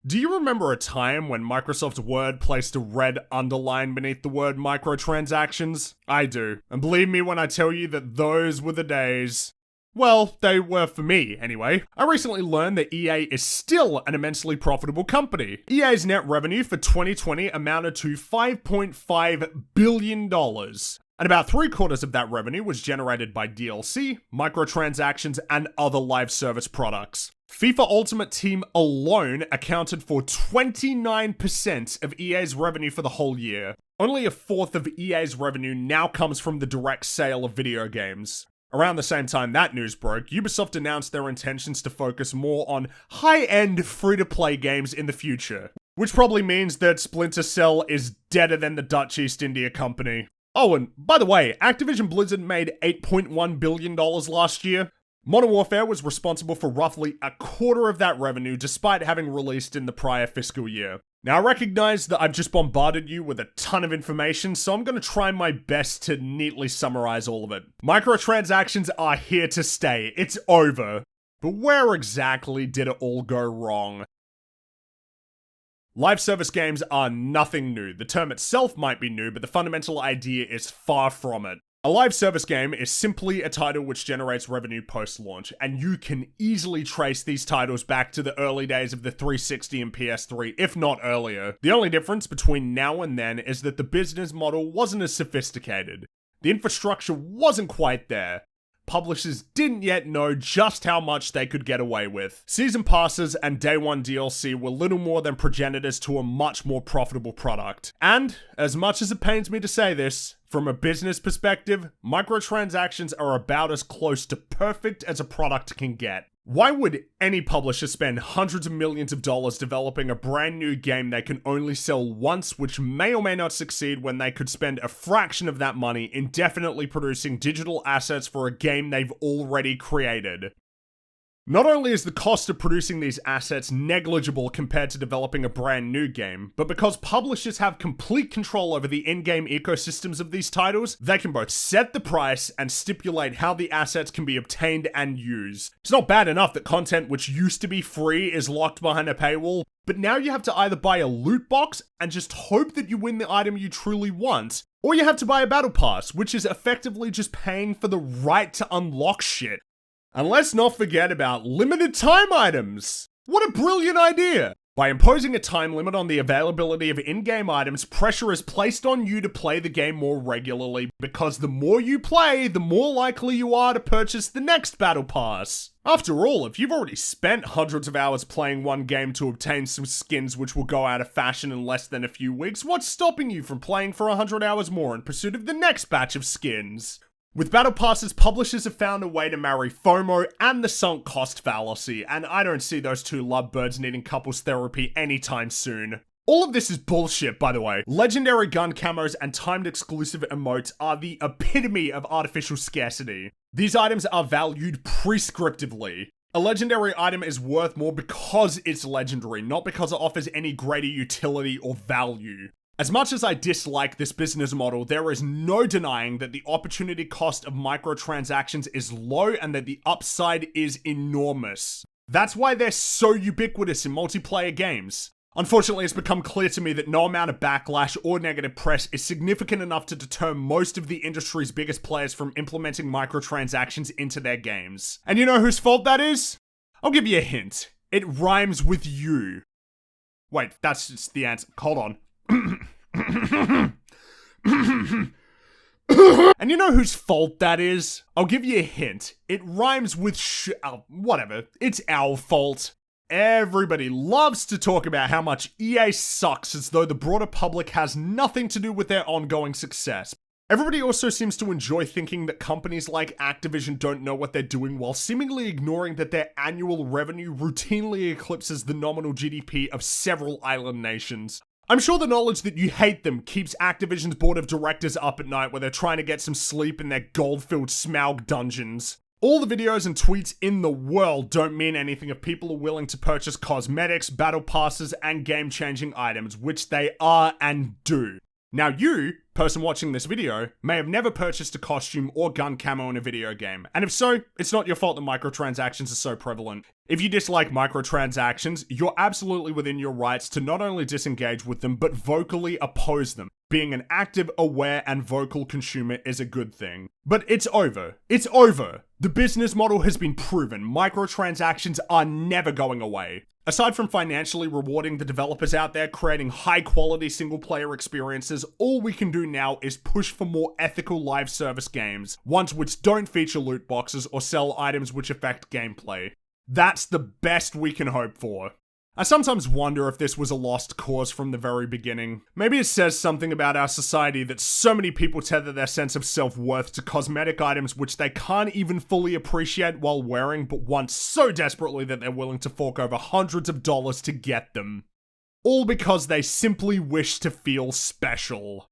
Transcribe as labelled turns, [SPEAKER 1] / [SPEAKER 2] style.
[SPEAKER 1] Do you remember a time when Microsoft Word placed a red underline beneath the word microtransactions? I do, and believe me when I tell you that those were the days. Well, they were for me, anyway. I recently learned that EA is still an immensely profitable company. EA's net revenue for 2020 amounted to $5.5 billion. And about 3/4 of that revenue was generated by DLC, microtransactions, and other live service products. FIFA Ultimate Team alone accounted for 29% of EA's revenue for the whole year. Only a fourth of EA's revenue now comes from the direct sale of video games. Around the same time that news broke, Ubisoft announced their intentions to focus more on high-end free-to-play games in the future. Which probably means that Splinter Cell is deader than the Dutch East India Company. Oh, and by the way, Activision Blizzard made $8.1 billion last year. Modern Warfare was responsible for roughly a quarter of that revenue despite having released in the prior fiscal year. Now I recognize that I've just bombarded you with a ton of information, so I'm going to try my best to neatly summarize all of it. Microtransactions are here to stay, it's over. But where exactly did it all go wrong? Live service games are nothing new. The term itself might be new, but the fundamental idea is far from it. A live service game is simply a title which generates revenue post-launch, and you can easily trace these titles back to the early days of the 360 and PS3, if not earlier. The only difference between now and then is that the business model wasn't as sophisticated. The infrastructure wasn't quite there. Publishers didn't yet know just how much they could get away with. Season passes and day one DLC were little more than progenitors to a much more profitable product. And, as much as it pains me to say this, from a business perspective, microtransactions are about as close to perfect as a product can get. Why would any publisher spend hundreds of millions of dollars developing a brand new game they can only sell once, which may or may not succeed, when they could spend a fraction of that money indefinitely producing digital assets for a game they've already created? Not only is the cost of producing these assets negligible compared to developing a brand new game, but because publishers have complete control over the in-game ecosystems of these titles, they can both set the price and stipulate how the assets can be obtained and used. It's not bad enough that content which used to be free is locked behind a paywall, but now you have to either buy a loot box and just hope that you win the item you truly want, or you have to buy a battle pass, which is effectively just paying for the right to unlock shit. And let's not forget about limited time items. What a brilliant idea! By imposing a time limit on the availability of in-game items, pressure is placed on you to play the game more regularly, because the more you play, the more likely you are to purchase the next battle pass. After all, if you've already spent hundreds of hours playing one game to obtain some skins which will go out of fashion in less than a few weeks, what's stopping you from playing for 100 hours more in pursuit of the next batch of skins? With battle passes, publishers have found a way to marry FOMO and the sunk cost fallacy, and I don't see those two lovebirds needing couples therapy anytime soon. All of this is bullshit, by the way. Legendary gun camos and timed exclusive emotes are the epitome of artificial scarcity. These items are valued prescriptively. A legendary item is worth more because it's legendary, not because it offers any greater utility or value. As much as I dislike this business model, there is no denying that the opportunity cost of microtransactions is low and that the upside is enormous. That's why they're so ubiquitous in multiplayer games. Unfortunately, it's become clear to me that no amount of backlash or negative press is significant enough to deter most of the industry's biggest players from implementing microtransactions into their games. And you know whose fault that is? I'll give you a hint. It rhymes with you. Wait, that's just the answer. Hold on. And you know whose fault that is? I'll give you a hint. It rhymes with whatever. It's our fault. Everybody loves to talk about how much EA sucks, as though the broader public has nothing to do with their ongoing success. Everybody also seems to enjoy thinking that companies like Activision don't know what they're doing, while seemingly ignoring that their annual revenue routinely eclipses the nominal GDP of several island nations. I'm sure the knowledge that you hate them keeps Activision's board of directors up at night where they're trying to get some sleep in their gold-filled Smaug dungeons. All the videos and tweets in the world don't mean anything if people are willing to purchase cosmetics, battle passes, and game-changing items, which they are and do. Now you person watching this video, may have never purchased a costume or gun camo in a video game. And if so, it's not your fault that microtransactions are so prevalent. If you dislike microtransactions, you're absolutely within your rights to not only disengage with them, but vocally oppose them. Being an active, aware, and vocal consumer is a good thing. But it's over. It's over. The business model has been proven. Microtransactions are never going away. Aside from financially rewarding the developers out there creating high-quality single-player experiences, all we can do now is push for more ethical live service games, ones which don't feature loot boxes or sell items which affect gameplay. That's the best we can hope for. I sometimes wonder if this was a lost cause from the very beginning. Maybe it says something about our society that so many people tether their sense of self-worth to cosmetic items which they can't even fully appreciate while wearing, but want so desperately that they're willing to fork over hundreds of dollars to get them. All because they simply wish to feel special.